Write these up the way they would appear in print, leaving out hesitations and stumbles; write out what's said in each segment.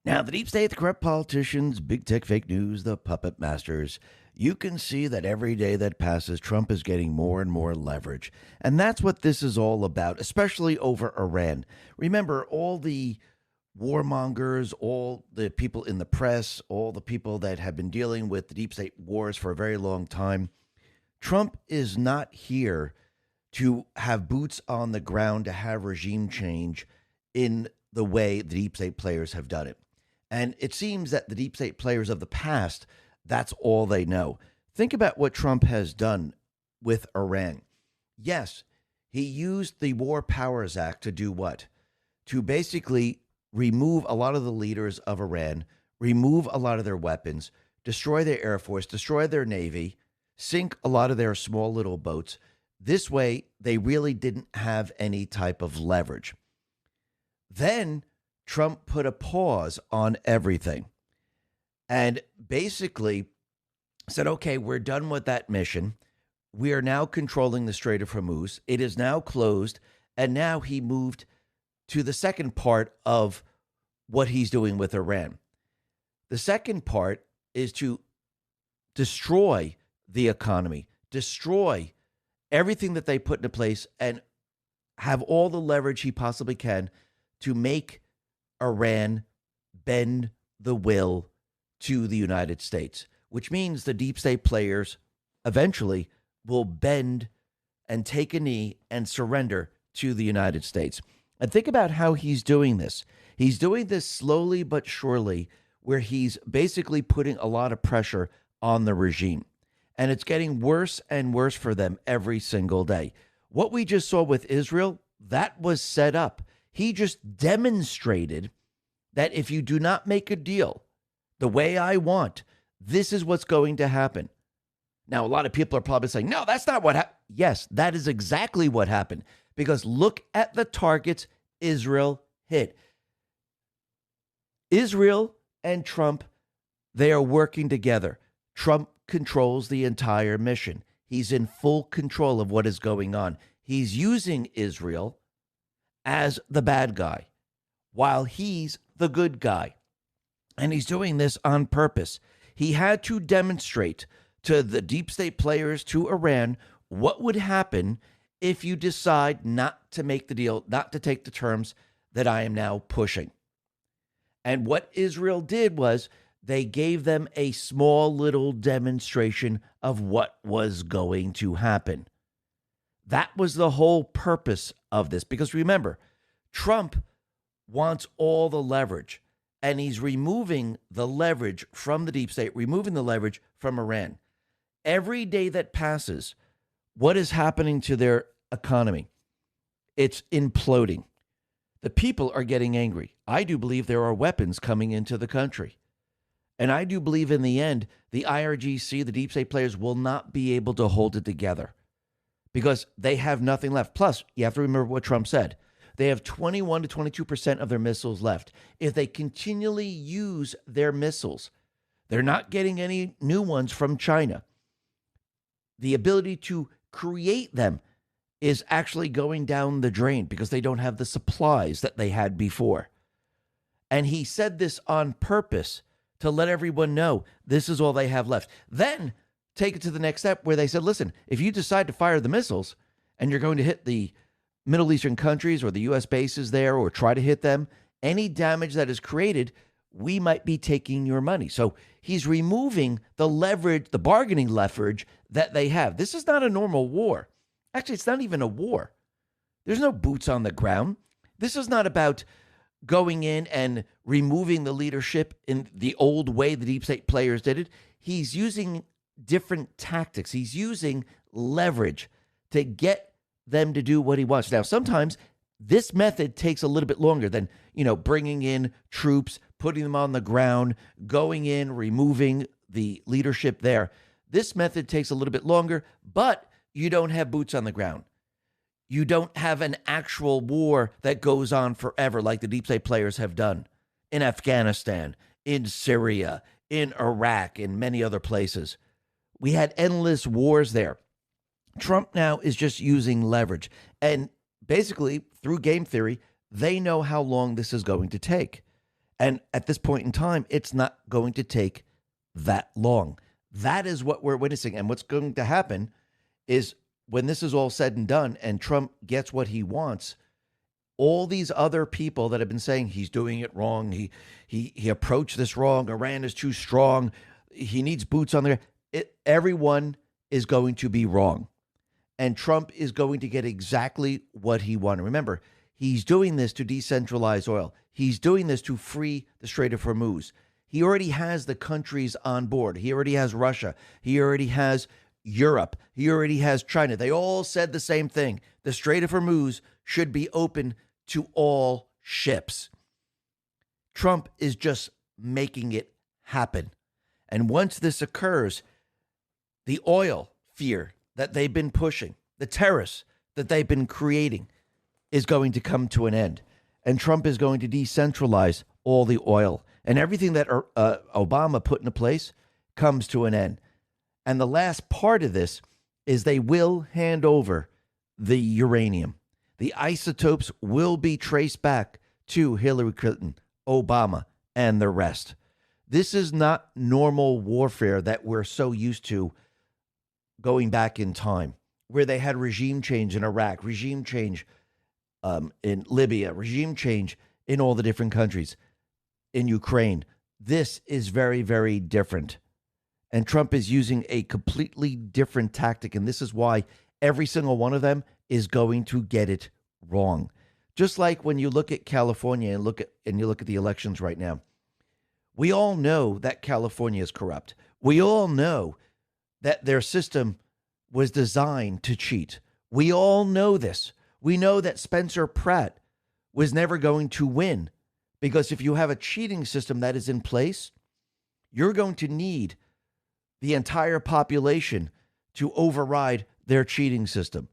Now, the deep state, the corrupt politicians, big tech fake news, the puppet masters, you can see that every day that passes, Trump is getting more and more leverage. And that's what this is all about, especially over Iran. Remember, all the warmongers, all the people in the press, all the people that have been dealing with the deep state wars for a very long time. Trump is not here to have boots on the ground, to have regime change in the way the deep state players have done it. And it seems that the deep state players of the past, that's all they know. Think about what Trump has done with Iran. Yes, he used the War Powers Act to do what? To basically remove a lot of the leaders of Iran, remove a lot of their weapons, destroy their air force, destroy their navy, sink a lot of their small little boats. This way, they really didn't have any type of leverage. Then Trump put a pause on everything and basically said, okay, we're done with that mission. We are now controlling the Strait of Hormuz. It is now closed. And now he moved to the second part of what he's doing with Iran. The second part is to destroy the economy, destroy everything that they put into place, and have all the leverage he possibly can to make Iran bend the will to the United States, which means the deep state players eventually will bend and take a knee and surrender to the United States. And think about how he's doing this. He's doing this slowly but surely, where he's basically putting a lot of pressure on the regime. And it's getting worse and worse for them every single day. What we just saw with Israel, that was set up. He just demonstrated that if you do not make a deal the way I want, this is what's going to happen. Now, a lot of people are probably saying, no, that's not what happened. Yes, that is exactly what happened. Because look at the targets Israel hit. Israel and Trump, they are working together. Trump controls the entire mission. He's in full control of what is going on. He's using Israel as the bad guy while he's the good guy. And he's doing this on purpose. He had to demonstrate to the deep state players, to Iran, what would happen if you decide not to make the deal, not to take the terms that I am now pushing. And what Israel did was they gave them a small little demonstration of what was going to happen. That was the whole purpose of this. Because remember, Trump wants all the leverage, and he's removing the leverage from the deep state, removing the leverage from Iran. Every day that passes, what is happening to their economy? It's imploding. The people are getting angry. I do believe there are weapons coming into the country. And I do believe in the end, the IRGC, the deep state players, will not be able to hold it together because they have nothing left. Plus, you have to remember what Trump said. They have 21 to 22% of their missiles left. If they continually use their missiles, they're not getting any new ones from China. The ability to create them is actually going down the drain because they don't have the supplies that they had before. And he said this on purpose to let everyone know this is all they have left. Then take it to the next step where they said, listen, if you decide to fire the missiles and you're going to hit the Middle Eastern countries or the U.S. bases there or try to hit them, any damage that is created, we might be taking your money. So he's removing the leverage, the bargaining leverage that they have. This is not a normal war. Actually, it's not even a war. There's no boots on the ground. This is not about going in and removing the leadership in the old way the deep state players did it. He's using different tactics. He's using leverage to get them to do what he wants. Now, sometimes this method takes a little bit longer than, bringing in troops, putting them on the ground, going in, removing the leadership there. This method takes a little bit longer, but you don't have boots on the ground. You don't have an actual war that goes on forever like the deep state players have done in Afghanistan, in Syria, in Iraq, in many other places. We had endless wars there. Trump now is just using leverage. And basically, through game theory, they know how long this is going to take. And at this point in time, it's not going to take that long. That is what we're witnessing. And what's going to happen is when this is all said and done and Trump gets what he wants, all these other people that have been saying he's doing it wrong, he approached this wrong, Iran is too strong, he needs boots on there. Everyone is going to be wrong. And Trump is going to get exactly what he wanted. Remember, he's doing this to decentralize oil. He's doing this to free the Strait of Hormuz. He already has the countries on board. He already has Russia. He already has Europe. He already has China. They all said the same thing. The Strait of Hormuz should be open to all ships. Trump is just making it happen. And once this occurs, the oil fear that they've been pushing, the terrorists that they've been creating, is going to come to an end. And Trump is going to decentralize all the oil. And everything that Obama put into place comes to an end. And the last part of this is they will hand over the uranium. The isotopes will be traced back to Hillary Clinton, Obama, and the rest. This is not normal warfare that we're so used to going back in time, where they had regime change in Iraq, regime change in Libya, regime change in all the different countries, in Ukraine. This is very, very different. And Trump is using a completely different tactic. And this is why every single one of them is going to get it wrong. Just like when you look at California and you look at the elections right now, we all know that California is corrupt. We all know that their system was designed to cheat. We all know this. We know that Spencer Pratt was never going to win, because if you have a cheating system that is in place, you're going to need the entire population to override their cheating system.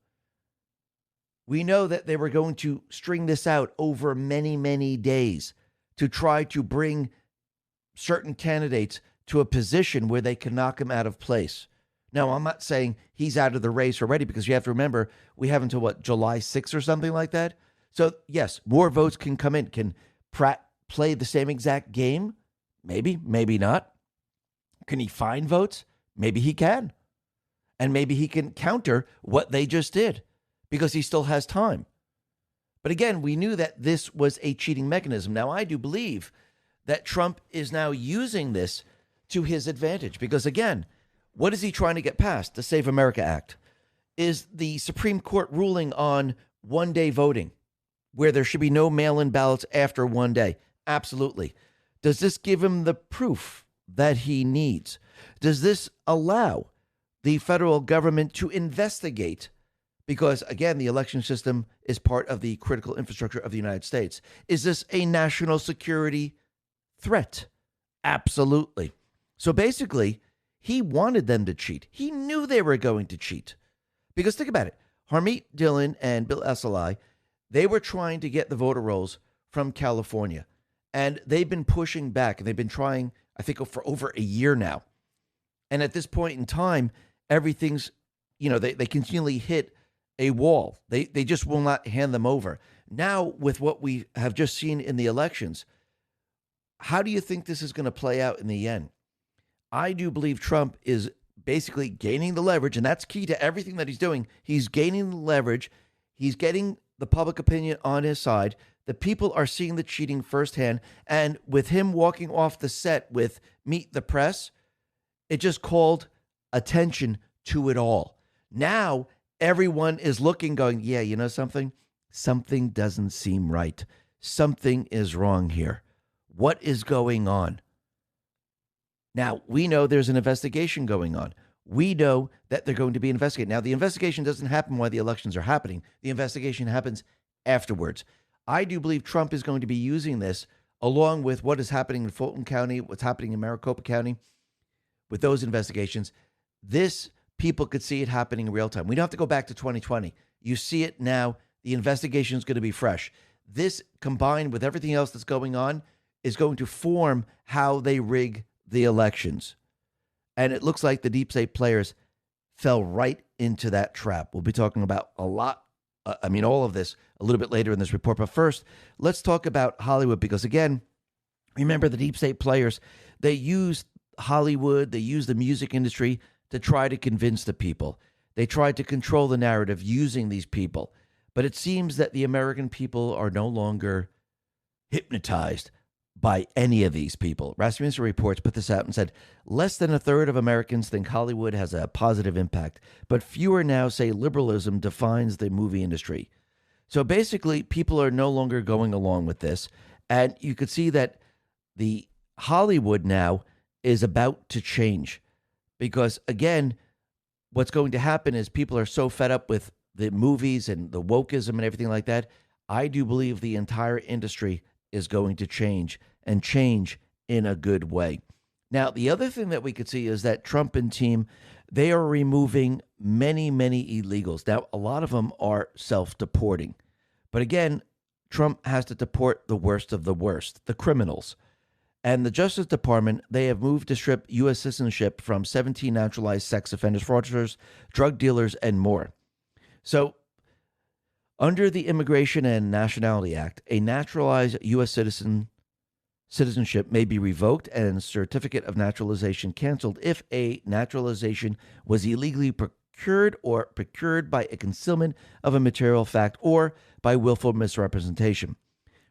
We know that they were going to string this out over many, many days to try to bring certain candidates to a position where they can knock him out of place. Now, I'm not saying he's out of the race already, because you have to remember, we have until July 6th or something like that. So yes, more votes can come in. Can Pratt play the same exact game? Maybe, maybe not. Can he find votes? Maybe he can. And maybe he can counter what they just did, because he still has time. But again, we knew that this was a cheating mechanism. Now, I do believe that Trump is now using this to his advantage, because again, what is he trying to get past? The Save America Act. Is the Supreme Court ruling on one-day voting, where there should be no mail-in ballots after one day? Absolutely. Does this give him the proof that he needs? Does this allow the federal government to investigate? Because, again, the election system is part of the critical infrastructure of the United States. Is this a national security threat? Absolutely. So basically, he wanted them to cheat. He knew they were going to cheat. Because think about it. Harmeet Dillon and Bill Esselstyn, they were trying to get the voter rolls from California. And they've been pushing back. And they've been trying, I think, for over a year now. And at this point in time, everything's, they continually hit a wall. They just will not hand them over. Now, with what we have just seen in the elections, how do you think this is going to play out in the end? I do believe Trump is basically gaining the leverage, and that's key to everything that he's doing. He's gaining the leverage. He's getting the public opinion on his side. The people are seeing the cheating firsthand. And with him walking off the set with Meet the Press, it just called attention to it all. Now, everyone is looking, going, yeah, you know something? Something doesn't seem right. Something is wrong here. What is going on? Now, we know there's an investigation going on. We know that they're going to be investigated. Now, the investigation doesn't happen while the elections are happening. The investigation happens afterwards. I do believe Trump is going to be using this along with what is happening in Fulton County, what's happening in Maricopa County, with those investigations. This, people could see it happening in real time. We don't have to go back to 2020. You see it now. The investigation is going to be fresh. This, combined with everything else that's going on, is going to form how they rig the elections. And it looks like the deep state players fell right into that trap. We'll be talking about all of this a little bit later in this report. But first, let's talk about Hollywood, because again, Remember, the deep state players, they use Hollywood, they use the music industry to try to convince the people. They tried to control the narrative using these people. But it seems that the American people are no longer hypnotized by any of these people. Rasmussen Reports put this out and said less than a third of Americans think Hollywood has a positive impact, but fewer now say liberalism defines the movie industry. So basically, people are no longer going along with this. And you could see that the Hollywood now is about to change because, again, what's going to happen is people are so fed up with the movies and the wokeism and everything like that. I do believe the entire industry is going to change and change in a good way. Now, the other thing that we could see is that Trump and team, they are removing many, many illegals. Now, a lot of them are self-deporting. But again, Trump has to deport the worst of the worst, the criminals. And the Justice Department, they have moved to strip U.S. citizenship from 17 naturalized sex offenders, fraudsters, drug dealers, and more. So, under the Immigration and Nationality Act, a naturalized U.S. citizenship may be revoked and a certificate of naturalization canceled if a naturalization was illegally procured or procured by a concealment of a material fact or by willful misrepresentation.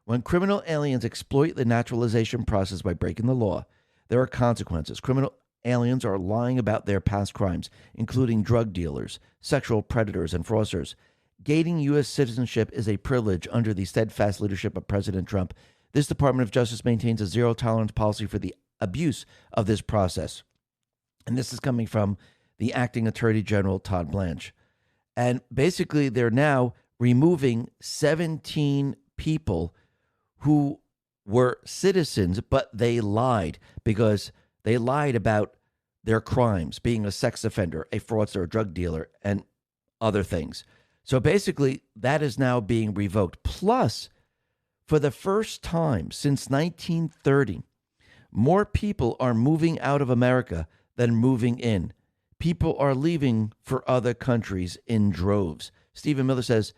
When criminal aliens exploit the naturalization process by breaking the law, there are consequences. Criminal aliens are lying about their past crimes, including drug dealers, sexual predators, and fraudsters. Gaining U.S. citizenship is a privilege under the steadfast leadership of President Trump. This Department of Justice maintains a zero-tolerance policy for the abuse of this process. And this is coming from the acting Attorney General, Todd Blanche. And basically, they're now removing 17 people who were citizens, but they lied because they lied about their crimes, being a sex offender, a fraudster, a drug dealer, and other things. So basically, that is now being revoked. Plus, for the first time since 1930, more people are moving out of America than moving in. People are leaving for other countries in droves. Stephen Miller says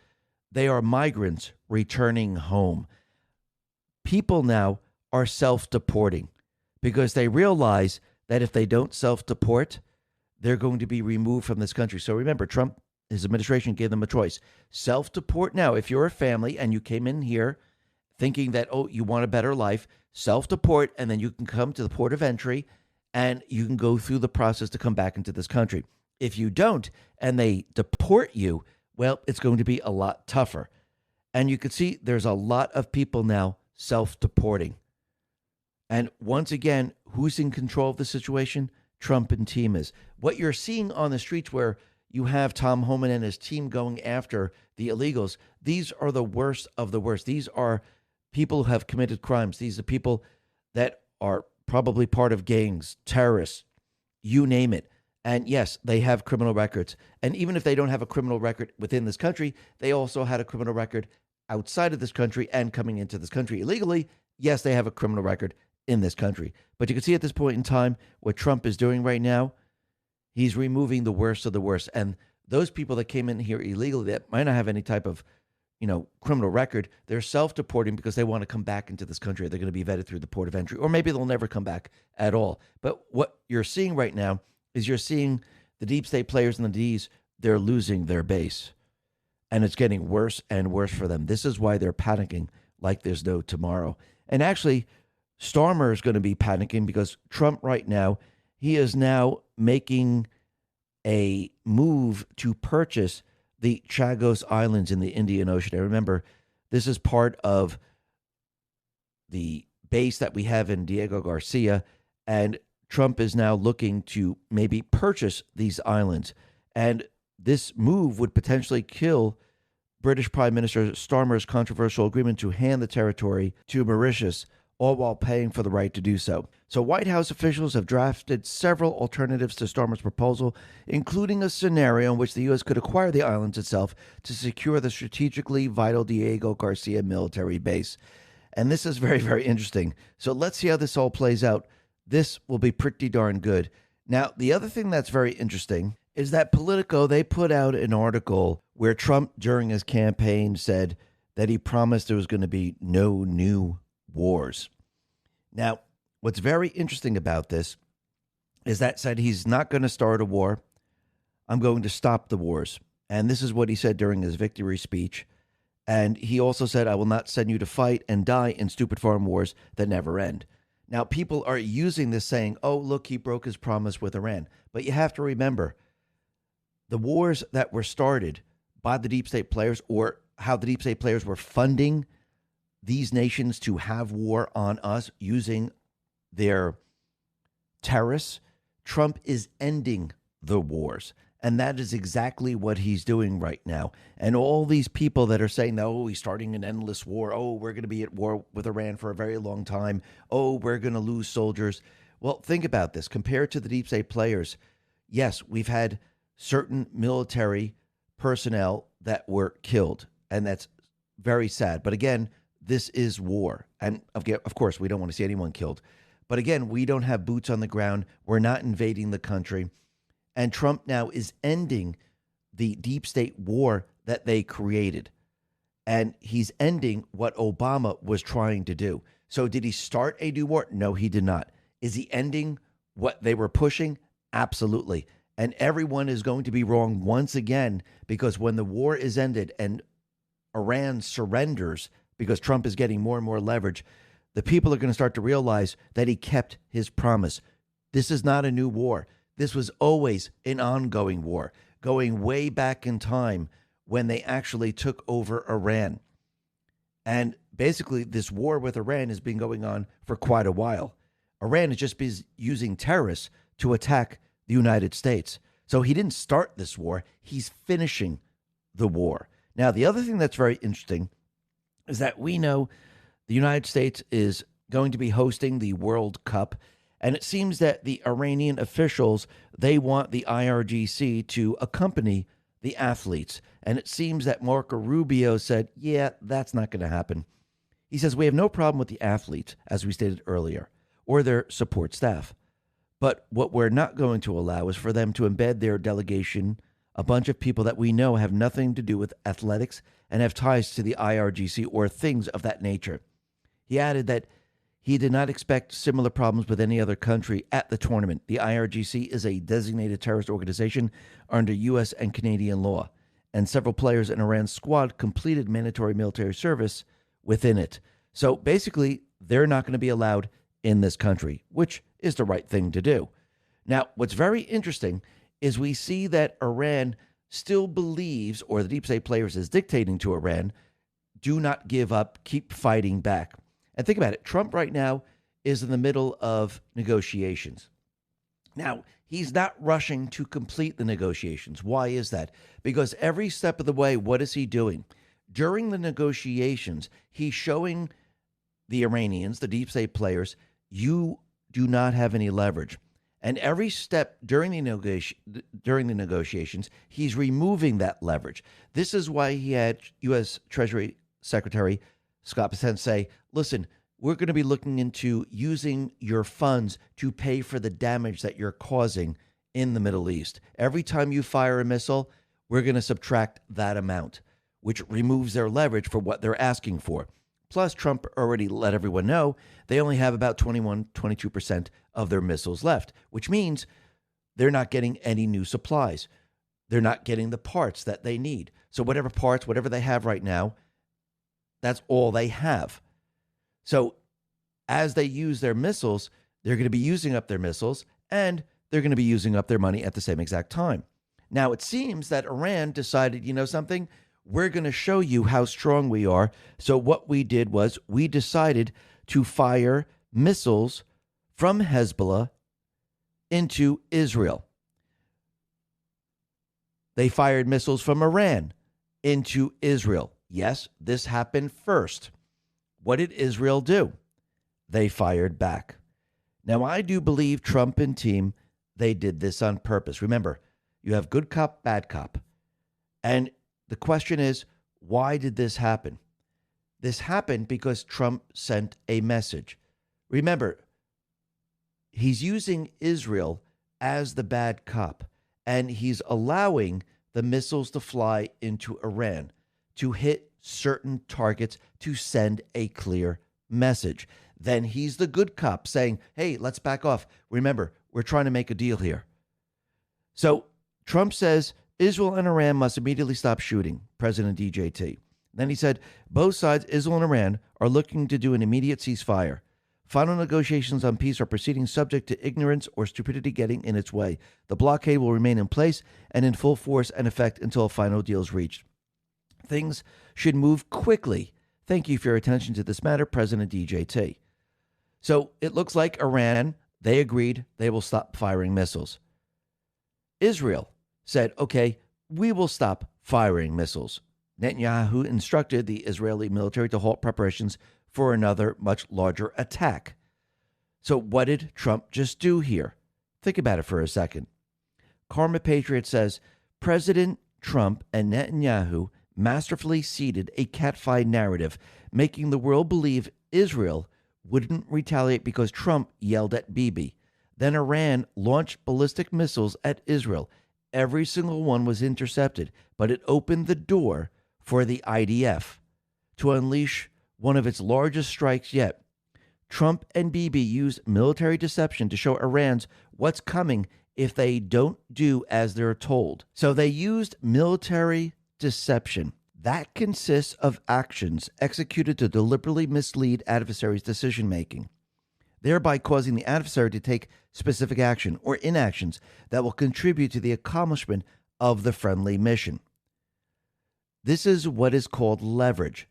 they are migrants returning home. People now are self-deporting because they realize that if they don't self-deport, they're going to be removed from this country. So remember, Trump, his administration gave them a choice. Self-deport now. If you're a family and you came in here thinking that, oh, you want a better life, self-deport, and then you can come to the port of entry and you can go through the process to come back into this country. If you don't and they deport you, well, it's going to be a lot tougher. And you can see there's a lot of people now self-deporting. And once again, who's in control of the situation? Trump and team is. What you're seeing on the streets where you have Tom Homan and his team going after the illegals, these are the worst of the worst. These are people who have committed crimes. These are people that are probably part of gangs, terrorists, you name it. And yes, they have criminal records. And even if they don't have a criminal record within this country, they also had a criminal record outside of this country and coming into this country illegally. Yes, they have a criminal record in this country. But you can see at this point in time what Trump is doing right now, he's removing the worst of the worst. And those people that came in here illegally that might not have any type of, criminal record, they're self-deporting because they want to come back into this country. They're going to be vetted through the port of entry, or maybe they'll never come back at all. But what you're seeing right now is you're seeing the deep state players and the Ds, they're losing their base. And it's getting worse and worse for them. This is why they're panicking like there's no tomorrow. And actually, Starmer is going to be panicking because Trump right now, he is now making a move to purchase the Chagos Islands in the Indian Ocean. And remember, this is part of the base that we have in Diego Garcia, and Trump is now looking to maybe purchase these islands. And this move would potentially kill British Prime Minister Starmer's controversial agreement to hand the territory to Mauritius, all while paying for the right to do so. So White House officials have drafted several alternatives to Starmer's proposal, including a scenario in which the U.S. could acquire the islands itself to secure the strategically vital Diego Garcia military base. And this is very, very interesting. So let's see how this all plays out. This will be pretty darn good. Now, the other thing that's very interesting is that Politico, they put out an article where Trump, during his campaign, said that he promised there was going to be no new wars. Now, what's very interesting about this is that said he's not going to start a war. I'm going to stop the wars. And this is what he said during his victory speech. And he also said, I will not send you to fight and die in stupid foreign wars that never end. Now, people are using this saying, oh, look, he broke his promise with Iran. But you have to remember the wars that were started by the deep state players, or how the deep state players were funding these nations to have war on us using their terrorists. Trump is ending the wars. And that is exactly what he's doing right now. And all these people that are saying, oh, he's starting an endless war. Oh, we're going to be at war with Iran for a very long time. Oh, we're going to lose soldiers. Well, think about this. Compared to the deep state players, yes, we've had certain military personnel that were killed. And that's very sad. But again, this is war. And of course, we don't want to see anyone killed. But again, we don't have boots on the ground. We're not invading the country. And Trump now is ending the deep state war that they created. And he's ending what Obama was trying to do. So did he start a new war? No, he did not. Is he ending what they were pushing? Absolutely. And everyone is going to be wrong once again, because when the war is ended and Iran surrenders because Trump is getting more and more leverage, the people are going to start to realize that he kept his promise. This is not a new war. This was always an ongoing war, going way back in time when they actually took over Iran. And basically, this war with Iran has been going on for quite a while. Iran has just been using terrorists to attack the United States. So he didn't start this war. He's finishing the war. Now, the other thing that's very interesting is that we know the United States is going to be hosting the World Cup. And it seems that the Iranian officials, they want the IRGC to accompany the athletes. And it seems that Marco Rubio said, yeah, that's not going to happen. He says, we have no problem with the athletes, as we stated earlier, or their support staff. But what we're not going to allow is for them to embed their delegation, a bunch of people that we know have nothing to do with athletics and have ties to the IRGC or things of that nature. He added that he did not expect similar problems with any other country at the tournament. The IRGC is a designated terrorist organization under U.S. and Canadian law, and several players in Iran's squad completed mandatory military service within it. So basically, they're not going to be allowed in this country, which is the right thing to do. Now, what's very interesting is we see that Iran still believes, or the deep state players is dictating to Iran, do not give up, keep fighting back. And think about it. Trump right now is in the middle of negotiations. Now, he's not rushing to complete the negotiations. Why is that? Because every step of the way, what is he doing? During the negotiations, he's showing the Iranians, the deep state players, you do not have any leverage. And every step during the negotiations, he's removing that leverage. This is why he had U.S. Treasury Secretary Scott Bessent say, listen, we're going to be looking into using your funds to pay for the damage that you're causing in the Middle East. Every time you fire a missile, we're going to subtract that amount, which removes their leverage for what they're asking for. Plus, Trump already let everyone know they only have about 22% of their missiles left, which means they're not getting any new supplies. They're not getting the parts that they need. So whatever parts, whatever they have right now, that's all they have. So as they use their missiles, they're going to be using up their missiles, and they're going to be using up their money at the same exact time. Now, it seems that Iran decided, you know something? We're going to show you how strong we are. So what we did was we decided to fire missiles from Hezbollah into Israel. They fired missiles from Iran into Israel. Yes, this happened first. What did Israel do? They fired back. Now, I do believe Trump and team, they did this on purpose. Remember, you have good cop, bad cop. And the question is, why did this happen? This happened because Trump sent a message. Remember, he's using Israel as the bad cop, and he's allowing the missiles to fly into Iran to hit certain targets to send a clear message. Then he's the good cop saying, hey, let's back off. Remember, we're trying to make a deal here. So Trump says Israel and Iran must immediately stop shooting, President DJT. Then he said both sides, Israel and Iran, are looking to do an immediate ceasefire. Final negotiations on peace are proceeding subject to ignorance or stupidity getting in its way. The blockade will remain in place and in full force and effect until a final deal is reached. Things should move quickly. Thank you for your attention to this matter, President DJT. So it looks like Iran, they agreed they will stop firing missiles. Israel said, okay, we will stop firing missiles. Netanyahu instructed the Israeli military to halt preparations for another much larger attack. So what did Trump just do here? Think about it for a second. Karma Patriot says, President Trump and Netanyahu masterfully seeded a catfight narrative, making the world believe Israel wouldn't retaliate because Trump yelled at Bibi. Then Iran launched ballistic missiles at Israel. Every single one was intercepted, but it opened the door for the IDF to unleash one of its largest strikes yet. Trump and Bibi used military deception to show Iran's what's coming if they don't do as they're told. So they used military deception. That consists of actions executed to deliberately mislead adversaries' decision-making, thereby causing the adversary to take specific action or inactions that will contribute to the accomplishment of the friendly mission. This is what is called leverage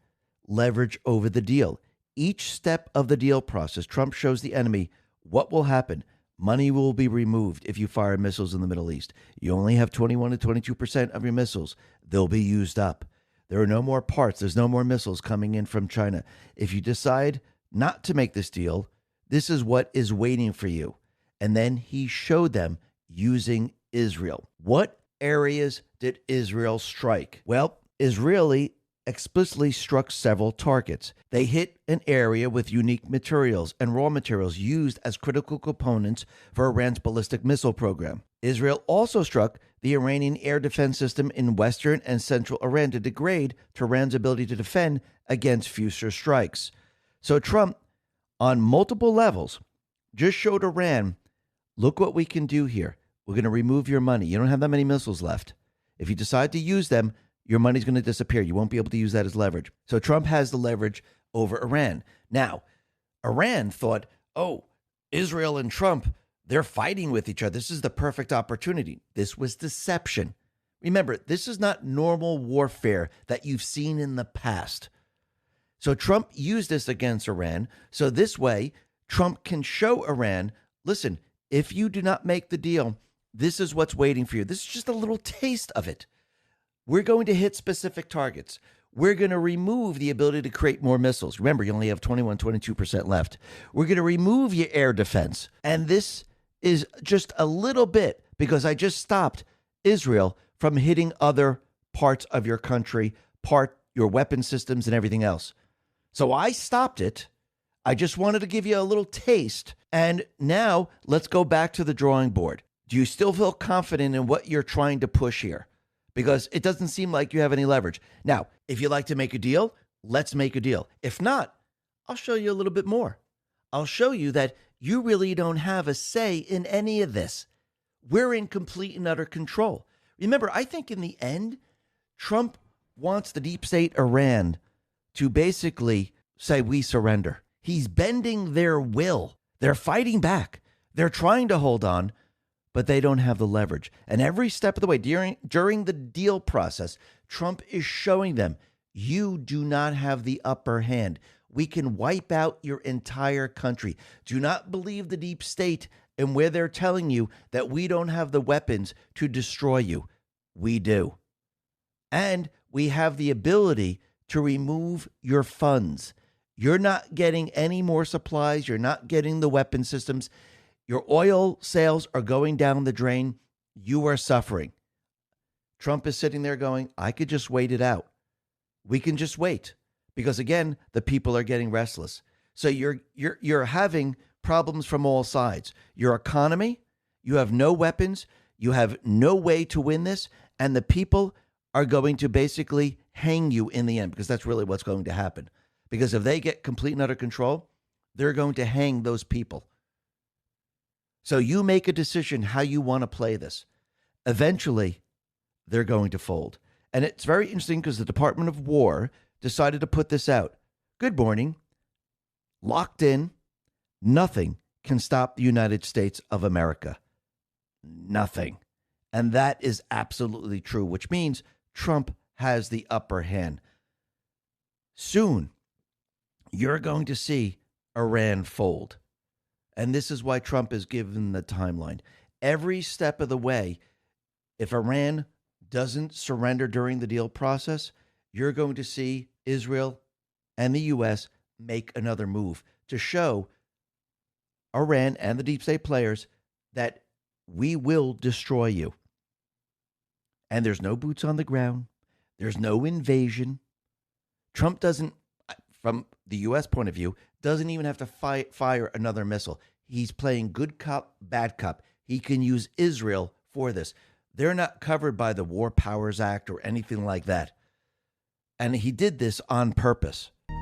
over the deal. Each step of the deal process, Trump shows the enemy what will happen. Money will be removed if you fire missiles in the Middle East. You only have 21 to 22% of your missiles. They'll be used up. There are no more parts. There's no more missiles coming in from China. If you decide not to make this deal, this is what is waiting for you. And then he showed them using Israel. What areas did Israel strike? Well, Israeli explicitly struck several targets. They hit an area with unique materials and raw materials used as critical components for Iran's ballistic missile program. Israel also struck the Iranian air defense system in western and central Iran to degrade Tehran's ability to defend against future strikes. So Trump, on multiple levels, just showed Iran, look what we can do here. We're going to remove your money. You don't have that many missiles left. If you decide to use them, your money's going to disappear. You won't be able to use that as leverage. So Trump has the leverage over Iran. Now, Iran thought, oh, Israel and Trump, they're fighting with each other. This is the perfect opportunity. This was deception. Remember, this is not normal warfare that you've seen in the past. So Trump used this against Iran. So this way, Trump can show Iran, listen, if you do not make the deal, this is what's waiting for you. This is just a little taste of it. We're going to hit specific targets. We're going to remove the ability to create more missiles. Remember, you only have 21, 22% left. We're going to remove your air defense. And this is just a little bit because I just stopped Israel from hitting other parts of your country, your weapon systems and everything else. So I stopped it. I just wanted to give you a little taste. And now let's go back to the drawing board. Do you still feel confident in what you're trying to push here? Because it doesn't seem like you have any leverage. Now, if you'd like to make a deal, let's make a deal. If not, I'll show you a little bit more. I'll show you that you really don't have a say in any of this. We're in complete and utter control. Remember, I think in the end, Trump wants the deep state Iran to basically say, we surrender. He's bending their will. They're fighting back. They're trying to hold on, but they don't have the leverage. And every step of the way during the deal process, Trump is showing them, you do not have the upper hand. We can wipe out your entire country. Do not believe the deep state and where they're telling you that we don't have the weapons to destroy you. We do. And we have the ability to remove your funds. You're not getting any more supplies. You're not getting the weapon systems. Your oil sales are going down the drain. You are suffering. Trump is sitting there going, I could just wait it out. We can just wait. Because again, the people are getting restless. So you're having problems from all sides. Your economy, you have no weapons, you have no way to win this, and the people are going to basically hang you in the end, because that's really what's going to happen. Because if they get complete and utter control, they're going to hang those people. So you make a decision how you want to play this. Eventually, they're going to fold. And it's very interesting because the Department of War decided to put this out. Good morning. Locked in. Nothing can stop the United States of America. Nothing. And that is absolutely true, which means Trump has the upper hand. Soon, you're going to see Iran fold. And this is why Trump is given the timeline. Every step of the way, if Iran doesn't surrender during the deal process, you're going to see Israel and the U.S. make another move to show Iran and the deep state players that we will destroy you. And there's no boots on the ground. There's no invasion. Trump doesn't, from the U.S. point of view, doesn't even have to fire another missile. He's playing good cop, bad cop. He can use Israel for this. They're not covered by the War Powers Act or anything like that. And he did this on purpose. We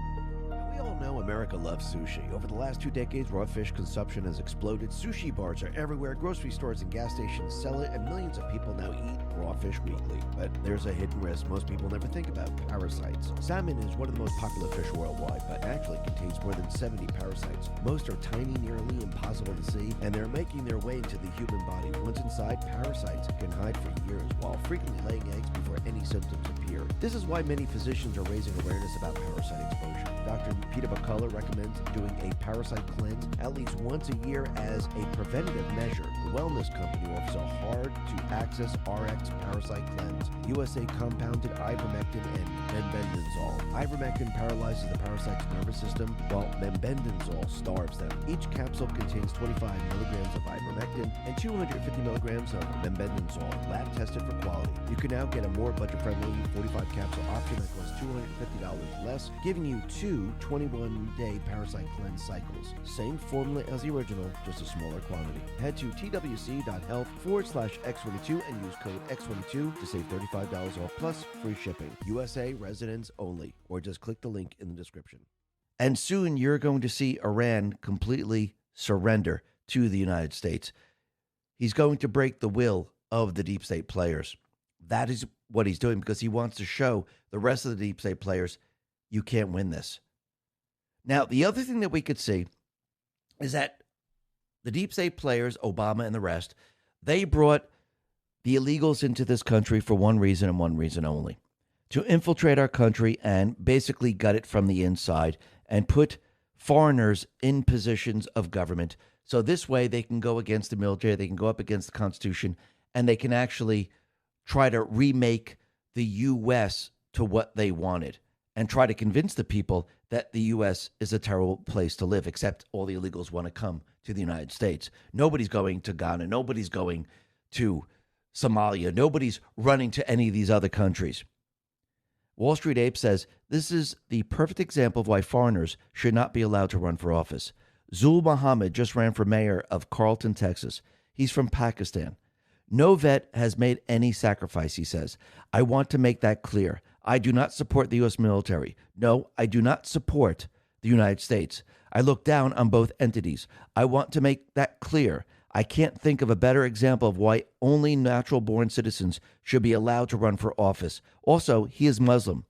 all know America loves sushi. Over the last 2 decades, raw fish consumption has exploded. Sushi bars are everywhere. Grocery stores and gas stations sell it, and millions of people now eat raw fish weekly. But there's a hidden risk most people never think about: parasites. Salmon is one of the most popular fish worldwide, but actually contains more than 70 parasites. Most are tiny, nearly impossible to see, and they're making their way into the human body. Once inside, parasites can hide for years, while frequently laying eggs before any symptoms appear. This is why many physicians are raising awareness about parasite exposure. Dr. Peter McCullough recommends doing a parasite cleanse at least once a year as a preventative measure. The Wellness Company offers a hard-to-access RX parasite cleanse, USA compounded ivermectin and mebendazole. Ivermectin paralyzes the parasite's nervous system, while mebendazole starves them. Each capsule contains 25 milligrams of ivermectin and 250 milligrams of mebendazole, lab tested for quality. You can now get a more budget-friendly 45 capsule option that costs $250 less, giving you two 21-day parasite cleanse cycles. Same formula as the original, just a smaller quantity. Head to twc.health/X22 and use code X22 to save $35 off plus free shipping. USA residents only, or just click the link in the description. And soon you're going to see Iran completely surrender to the United States. He's going to break the will of the deep state players. That is what he's doing because he wants to show the rest of the deep state players, you can't win this. Now, the other thing that we could see is that the deep state players, Obama and the rest, they brought the illegals into this country for one reason and one reason only: to infiltrate our country and basically gut it from the inside and put foreigners in positions of government. So this way they can go against the military, they can go up against the Constitution, and they can actually try to remake the U.S. to what they wanted and try to convince the people that the U.S. is a terrible place to live, except all the illegals want to come to the United States. Nobody's going to Ghana. Nobody's going to Somalia. Nobody's running to any of these other countries. Wall Street Ape says this is the perfect example of why foreigners should not be allowed to run for office. Zul Muhammad just ran for mayor of Carlton, Texas. He's from Pakistan. No vet has made any sacrifice, he says. I want to make that clear. I do not support the U.S. military. No, I do not support the United States. I look down on both entities. I want to make that clear. I can't think of a better example of why only natural-born citizens should be allowed to run for office. Also, he is Muslim,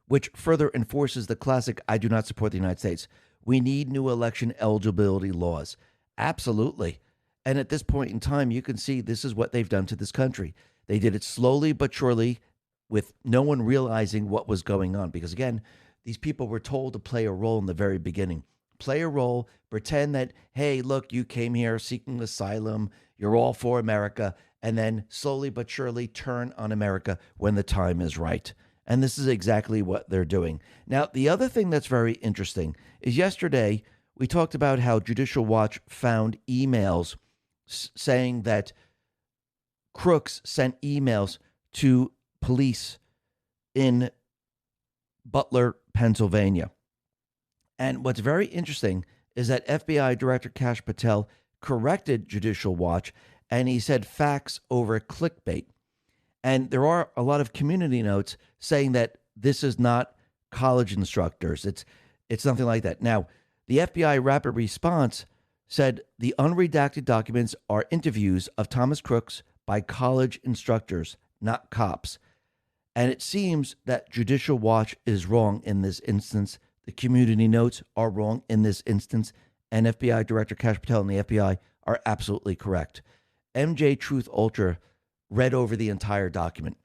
which further enforces the classic I do not support the United States. We need new election eligibility laws. Absolutely. And at this point in time, you can see this is what they've done to this country. They did it slowly but surely with no one realizing what was going on. Because again, these people were told to play a role in the very beginning. Play a role, pretend that, hey, look, you came here seeking asylum, you're all for America, and then slowly but surely turn on America when the time is right. And this is exactly what they're doing. Now, the other thing that's very interesting is yesterday we talked about how Judicial Watch found emails saying that crooks sent emails to police in Butler, Pennsylvania. And what's very interesting is that FBI Director Kash Patel corrected Judicial Watch, and he said facts over clickbait. And there are a lot of community notes saying that this is not college instructors. It's something like that. Now, the FBI rapid response said the unredacted documents are interviews of Thomas Crooks by college instructors, not cops. And it seems that Judicial Watch is wrong in this instance. The community notes are wrong in this instance. And FBI Director Kash Patel and the FBI are absolutely correct. MJ Truth Ultra read over the entire document.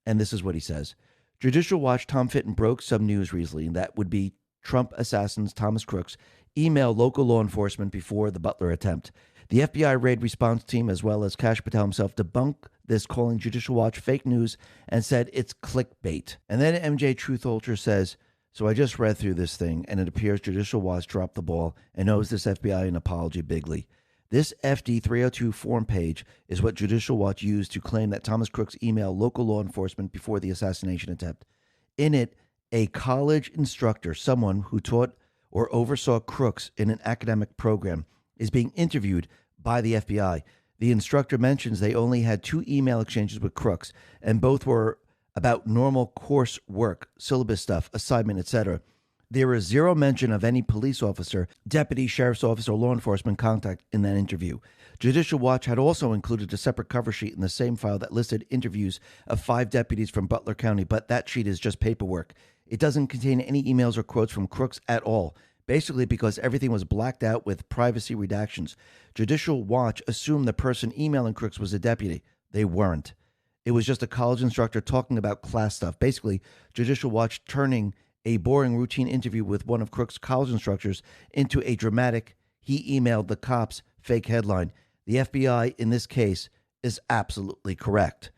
And this is what he says. Judicial Watch Tom Fitton broke some news recently that would be Trump assassins Thomas Crooks emailed local law enforcement before the Butler attempt. The FBI raid response team, as well as Kash Patel himself, debunked this, calling Judicial Watch fake news and said it's clickbait. And then MJ Truth Ultra says, so I just read through this thing, and it appears Judicial Watch dropped the ball and owes this FBI an apology bigly. This FD 302 form page is what Judicial Watch used to claim that Thomas Crooks emailed local law enforcement before the assassination attempt. In it, a college instructor, someone who taught or oversaw Crooks in an academic program, is being interviewed by the FBI. The instructor mentions they only had 2 email exchanges with Crooks, and both were about normal course work, syllabus stuff, assignment, etc. There is zero mention of any police officer, deputy sheriff's office, or law enforcement contact in that interview. Judicial Watch had also included a separate cover sheet in the same file that listed interviews of 5 deputies from Butler County, but that sheet is just paperwork. It doesn't contain any emails or quotes from Crooks at all, basically because everything was blacked out with privacy redactions. Judicial Watch assumed the person emailing Crooks was a deputy. They weren't. It was just a college instructor talking about class stuff. Basically, Judicial Watch turning a boring routine interview with one of Crooks' college instructors into a dramatic, he emailed the cops fake headline. The FBI in this case is absolutely correct.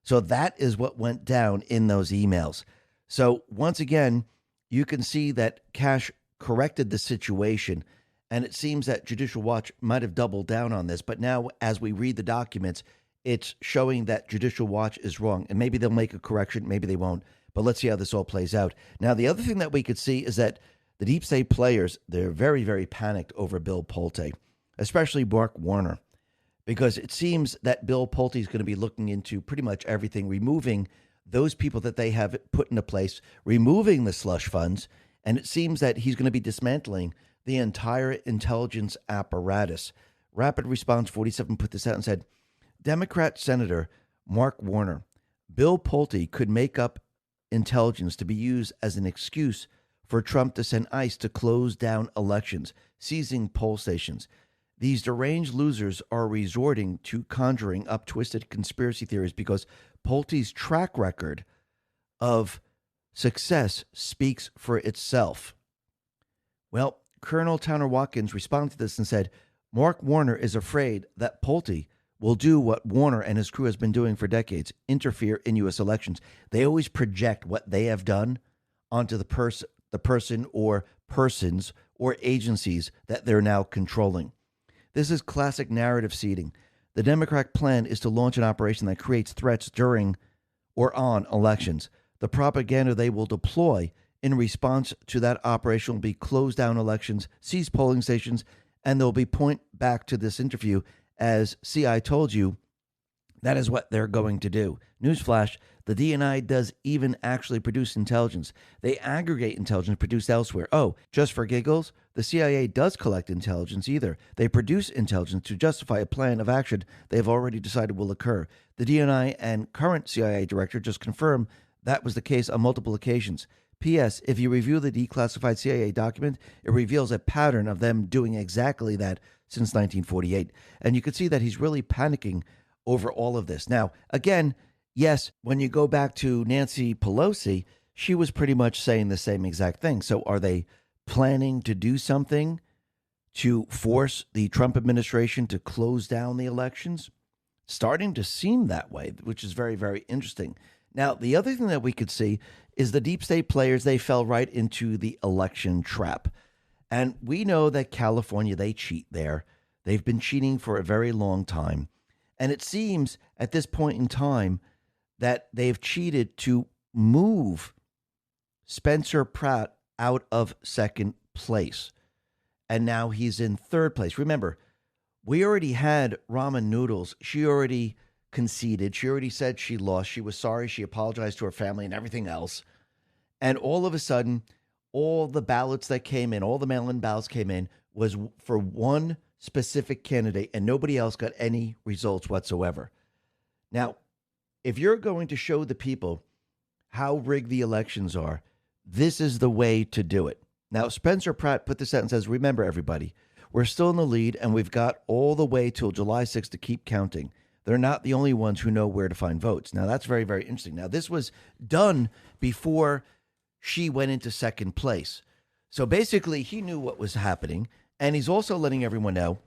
So that is what went down in those emails. So once again, you can see that Kash corrected the situation, and it seems that Judicial Watch might have doubled down on this. But now, as we read the documents, it's showing that Judicial Watch is wrong. And maybe they'll make a correction, maybe they won't. But let's see how this all plays out. Now, the other thing that we could see is that the deep state players, they're very, very panicked over Bill Pulte, especially Mark Warner, because it seems that Bill Pulte is going to be looking into pretty much everything, removing those people that they have put into place, removing the slush funds, and it seems that he's going to be dismantling the entire intelligence apparatus. Rapid Response 47 put this out and said, Democrat Senator Mark Warner, Bill Pulte could make up intelligence to be used as an excuse for Trump to send ICE to close down elections, seizing poll stations. These deranged losers are resorting to conjuring up twisted conspiracy theories because Pulte's track record of success speaks for itself. Well, Colonel Tanner Watkins responded to this and said, Mark Warner is afraid that Pulte will do what Warner and his crew has been doing for decades, interfere in U.S. elections. They always project what they have done onto the person or persons or agencies that they're now controlling. This is classic narrative seeding. The Democratic plan is to launch an operation that creates threats during or on elections. The propaganda they will deploy in response to that operation will be close down elections, seize polling stations, and they'll be point back to this interview as, see, I told you, that is what they're going to do. Newsflash, the DNI does even actually produce intelligence. They aggregate intelligence produced elsewhere. Oh, just for giggles, the CIA does collect intelligence either. They produce intelligence to justify a plan of action they've already decided will occur. The DNI and current CIA director just confirmed that was the case on multiple occasions. P.S. If you review the declassified CIA document, it reveals a pattern of them doing exactly that since 1948. And you can see that he's really panicking over all of this. Now, again, yes, when you go back to Nancy Pelosi, she was pretty much saying the same exact thing. So are they planning to do something to force the Trump administration to close down the elections? Starting to seem that way, which is very, very interesting. Now, the other thing that we could see is the deep state players, they fell right into the election trap. And we know that California, they cheat there. They've been cheating for a very long time. And it seems at this point in time that they've cheated to move Spencer Pratt out of second place. And now he's in third place. Remember, we already had Ramen Noodles. She already conceded. She already said she lost. She was sorry. She apologized to her family and everything else. And all of a sudden, all the ballots that came in, all the mail-in ballots came in, was for one specific candidate, and nobody else got any results whatsoever. Now, if you're going to show the people how rigged the elections are, this is the way to do it. Now, Spencer Pratt put this out and says, remember, everybody, we're still in the lead, and we've got all the way till July 6th to keep counting. They're not the only ones who know where to find votes. Now, that's very, very interesting. Now, this was done before she went into second place. So basically, he knew what was happening, and he's also letting everyone know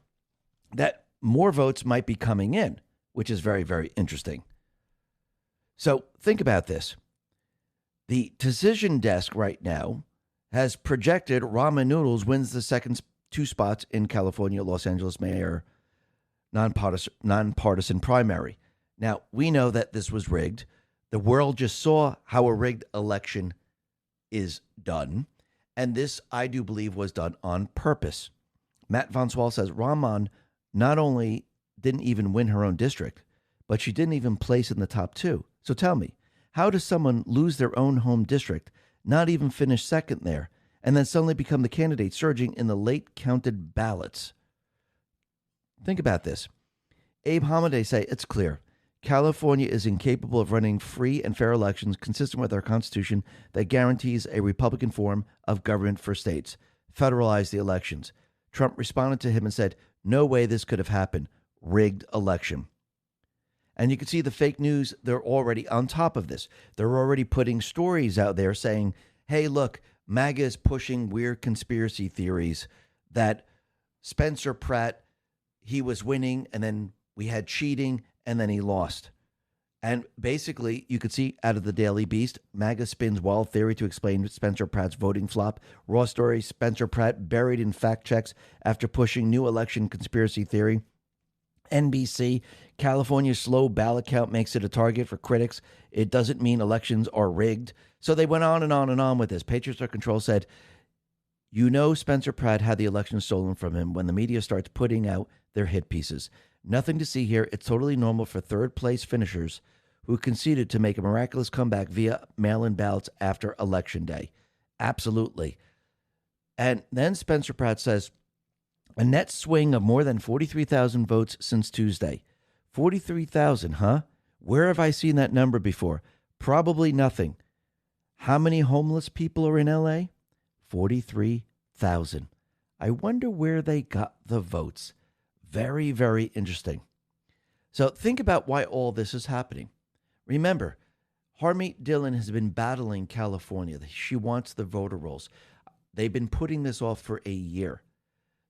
that more votes might be coming in, which is very, very interesting. So think about this. The decision desk right now has projected Ramen Noodles wins the second two spots in California, Los Angeles mayor nonpartisan primary. Now, we know that this was rigged. The world just saw how a rigged election is done. And this, I do believe, was done on purpose. Matt Von Swall says Raman not only didn't even win her own district, but she didn't even place in the top two. So tell me, how does someone lose their own home district, not even finish second there, and then suddenly become the candidate surging in the late counted ballots? Think about this. Abe Hamadeh say it's clear. California is incapable of running free and fair elections consistent with our Constitution that guarantees a Republican form of government for states. Federalize the elections. Trump responded to him and said, no way this could have happened. Rigged election. And you can see the fake news, they're already on top of this. They're already putting stories out there saying, hey, look, MAGA is pushing weird conspiracy theories that Spencer Pratt, he was winning, and then we had cheating, and then he lost. And basically, you could see out of the Daily Beast, MAGA spins wild theory to explain Spencer Pratt's voting flop. Raw story, Spencer Pratt buried in fact checks after pushing new election conspiracy theory. NBC, California's slow ballot count makes it a target for critics. It doesn't mean elections are rigged. So they went on and on and on with this. Patriots Are Control said, you know Spencer Pratt had the election stolen from him when the media starts putting out their hit pieces. Nothing to see here. It's totally normal for third-place finishers who conceded to make a miraculous comeback via mail-in ballots after Election Day. Absolutely. And then Spencer Pratt says, a net swing of more than 43,000 votes since Tuesday. 43,000, huh? Where have I seen that number before? Probably nothing. How many homeless people are in L.A.? 43,000. I wonder where they got the votes. Very, very interesting. So think about why all this is happening. Remember, Harmeet Dillon has been battling California. She wants the voter rolls. They've been putting this off for a year.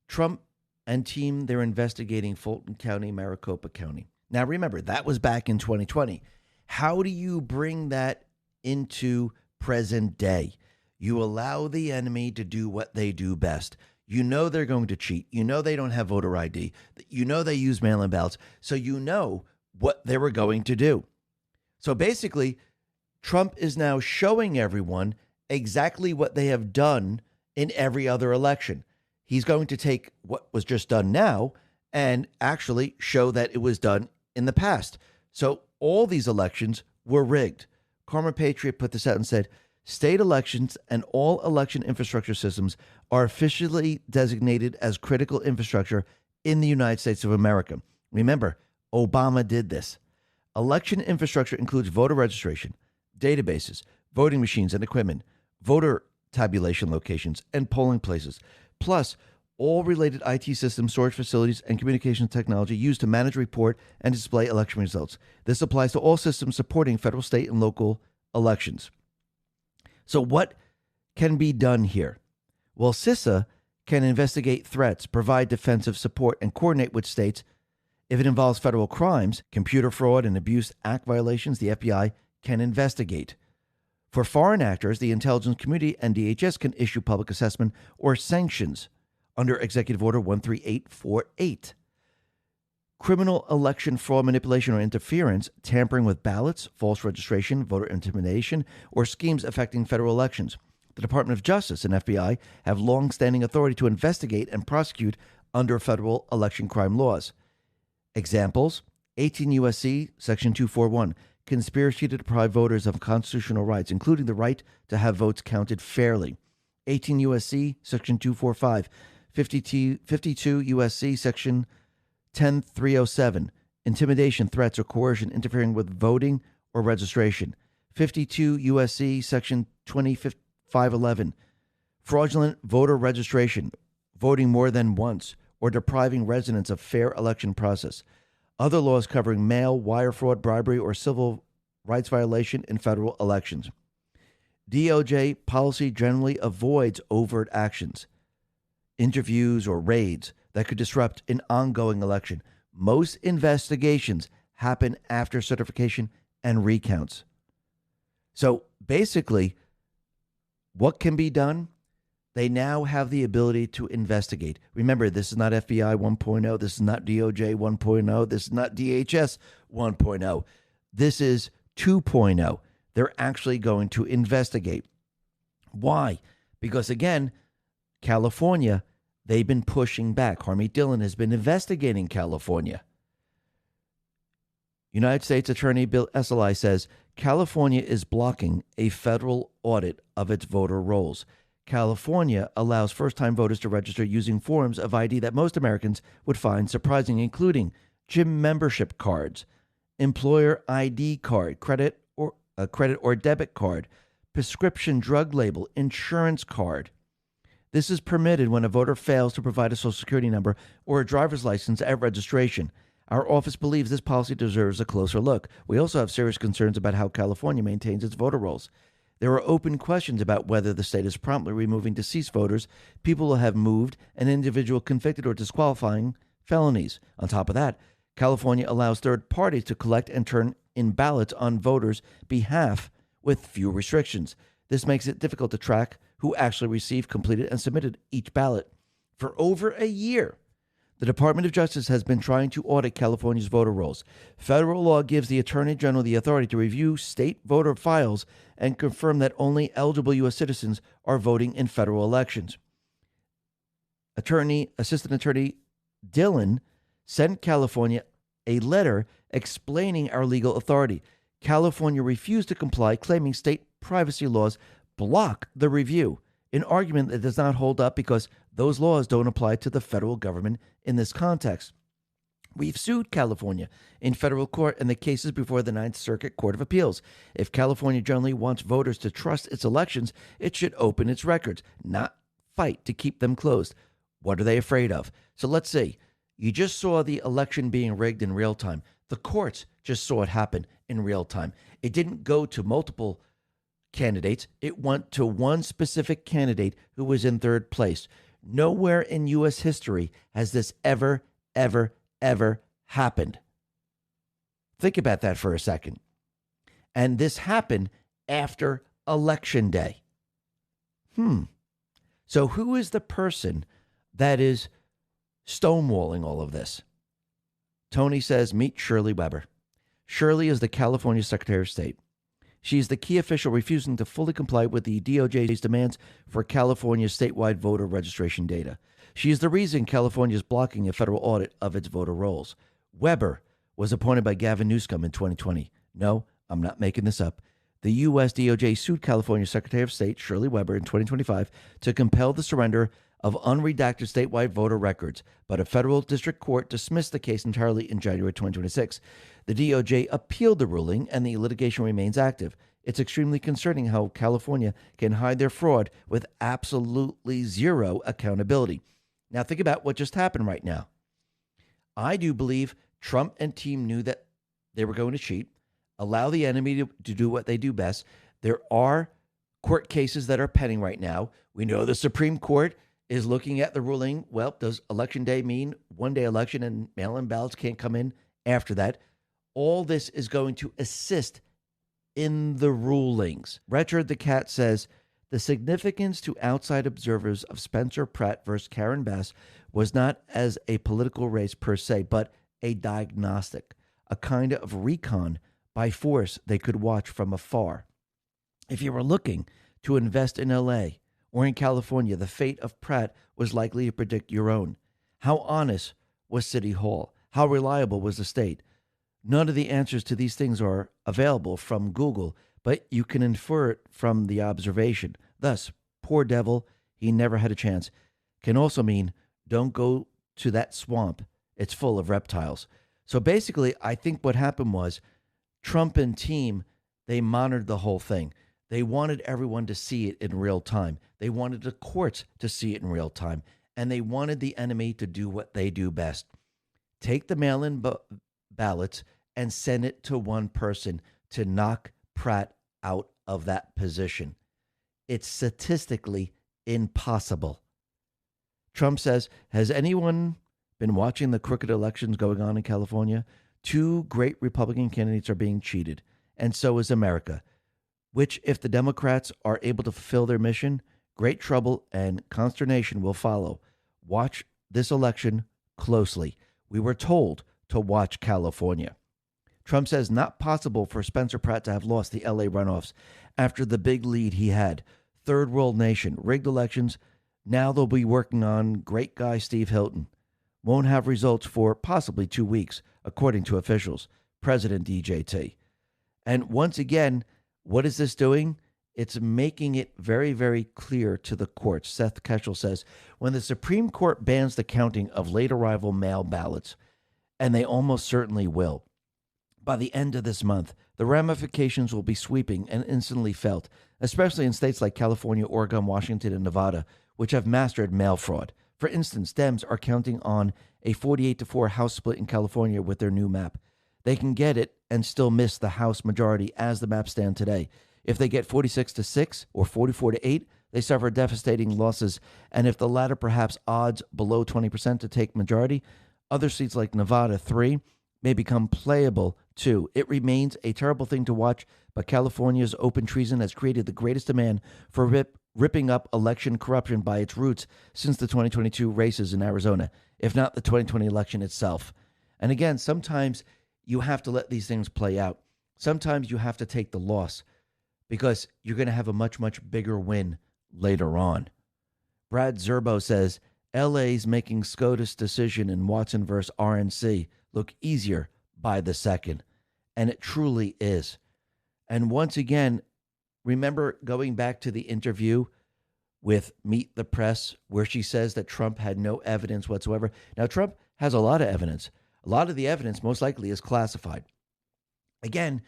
Trump and team, they're investigating Fulton County, Maricopa County. Now, remember, that was back in 2020. How do you bring that into present day? You allow the enemy to do what they do best. You know they're going to cheat. You know they don't have voter ID. You know they use mail-in ballots. So you know what they were going to do. So basically, Trump is now showing everyone exactly what they have done in every other election. He's going to take what was just done now and actually show that it was done in the past. So all these elections were rigged. Karma Patriot put this out and said, state elections and all election infrastructure systems are officially designated as critical infrastructure in the United States of America. Remember, Obama did this. Election infrastructure includes voter registration, databases, voting machines and equipment, voter tabulation locations, and polling places, plus all related IT systems, storage facilities, and communication technology used to manage, report, and display election results. This applies to all systems supporting federal, state, and local elections. So what can be done here? Well, CISA can investigate threats, provide defensive support, and coordinate with states. If it involves federal crimes, Computer Fraud and Abuse Act violations, the FBI can investigate. For foreign actors, the intelligence community and DHS can issue public assessment or sanctions under Executive Order 13848. Criminal election fraud, manipulation, or interference, tampering with ballots, false registration, voter intimidation, or schemes affecting federal elections. The Department of Justice and FBI have long-standing authority to investigate and prosecute under federal election crime laws. Examples, 18 U.S.C. Section 241, conspiracy to deprive voters of constitutional rights, including the right to have votes counted fairly. 18 USC, Section 245. 52 USC, Section 10307. Intimidation, threats, or coercion interfering with voting or registration. 52 USC, Section 2511. Fraudulent voter registration, voting more than once, or depriving residents of fair election process. Other laws covering mail, wire fraud, bribery, or civil rights violation in federal elections. DOJ policy generally avoids overt actions, interviews, or raids that could disrupt an ongoing election. Most investigations happen after certification and recounts. So basically, what can be done? They now have the ability to investigate. Remember, this is not FBI 1.0. This is not DOJ 1.0. This is not DHS 1.0. This is 2.0. They're actually going to investigate. Why? Because, again, California, they've been pushing back. Harmeet Dillon has been investigating California. United States Attorney Bill Esselstyn says California is blocking a federal audit of its voter rolls. California allows first-time voters to register using forms of ID that most Americans would find surprising, including gym membership cards, employer ID card, credit or debit card, prescription drug label, insurance card. This is permitted when a voter fails to provide a Social Security number or a driver's license at registration. Our office believes this policy deserves a closer look. We also have serious concerns about how California maintains its voter rolls. There are open questions about whether the state is promptly removing deceased voters, people who have moved, and individual convicted or disqualifying felonies. On top of that, California allows third parties to collect and turn in ballots on voters' behalf with few restrictions. This makes it difficult to track who actually received, completed, and submitted each ballot. For over a year, the Department of Justice has been trying to audit California's voter rolls. Federal law gives the Attorney General the authority to review state voter files and confirm that only eligible U.S. citizens are voting in federal elections. Assistant Attorney Dillon sent California a letter explaining our legal authority. California refused to comply, claiming state privacy laws block the review, an argument that does not hold up because those laws don't apply to the federal government in this context. We've sued California in federal court and the cases before the Ninth Circuit Court of Appeals. If California generally wants voters to trust its elections, it should open its records, not fight to keep them closed. What are they afraid of? So let's see. You just saw the election being rigged in real time. The courts just saw it happen in real time. It didn't go to multiple candidates. It went to one specific candidate who was in third place. Nowhere in U.S. history has this ever happened. Think about that for a second. And this happened after Election Day. So who is the person that is stonewalling all of this? Tony says, meet Shirley Weber. Shirley is the California Secretary of State. She is the key official refusing to fully comply with the DOJ's demands for California's statewide voter registration data. She is the reason California is blocking a federal audit of its voter rolls. Weber was appointed by Gavin Newsom in 2020. No, I'm not making this up. The U.S. DOJ sued California Secretary of State Shirley Weber in 2025 to compel the surrender of unredacted statewide voter records, but a federal district court dismissed the case entirely in January 2026. The DOJ appealed the ruling, and the litigation remains active. It's extremely concerning how California can hide their fraud with absolutely zero accountability. Now, think about what just happened right now. I do believe Trump and team knew that they were going to cheat, allow the enemy to do what they do best. There are court cases that are pending right now. We know the Supreme Court is looking at the ruling. Well, does Election Day mean one-day election and mail-in ballots can't come in after that? All this is going to assist in the rulings. Richard the Cat says, the significance to outside observers of Spencer Pratt versus Karen Bass was not as a political race per se, but a diagnostic, a kind of recon by force they could watch from afar. If you were looking to invest in LA or in California, the fate of Pratt was likely to predict your own. How honest was City Hall? How reliable was the state? None of the answers to these things are available from Google, but you can infer it from the observation. Thus, poor devil, he never had a chance, can also mean don't go to that swamp. It's full of reptiles. So basically, I think what happened was Trump and team, they monitored the whole thing. They wanted everyone to see it in real time. They wanted the courts to see it in real time. And they wanted the enemy to do what they do best. Take the mail-in ballots and send it to one person to knock Pratt out of that position. It's statistically impossible. Trump says, has anyone been watching the crooked elections going on in California? 2 great Republican candidates are being cheated, and so is America, which, if the Democrats are able to fulfill their mission, great trouble and consternation will follow. Watch this election closely. We were told to watch California. Trump says not possible for Spencer Pratt to have lost the LA runoffs after the big lead he had. Third world nation, rigged elections. Now they'll be working on great guy Steve Hilton. Won't have results for possibly 2 weeks, according to officials. President DJT. And once again, what is this doing? It's making it very, very clear to the courts. Seth Keshel says, when the Supreme Court bans the counting of late arrival mail ballots, and they almost certainly will, by the end of this month, the ramifications will be sweeping and instantly felt, especially in states like California, Oregon, Washington, and Nevada, which have mastered mail fraud. For instance, Dems are counting on a 48-4 House split in California with their new map. They can get it and still miss the House majority as the maps stand today. If they get 46-6 or 44-8, they suffer devastating losses. And if the latter perhaps odds below 20% to take majority, other seats like Nevada 3 may become playable too. It remains a terrible thing to watch, but California's open treason has created the greatest demand for ripping up election corruption by its roots since the 2022 races in Arizona, if not the 2020 election itself. And again, sometimes you have to let these things play out. Sometimes you have to take the loss because you're going to have a much, much bigger win later on. Brad Zerbo says, LA's making SCOTUS decision in Watson versus RNC look easier by the second. And it truly is. And once again, remember going back to the interview with Meet the Press where she says that Trump had no evidence whatsoever. Now, Trump has a lot of evidence. A lot of the evidence most likely is classified. Again,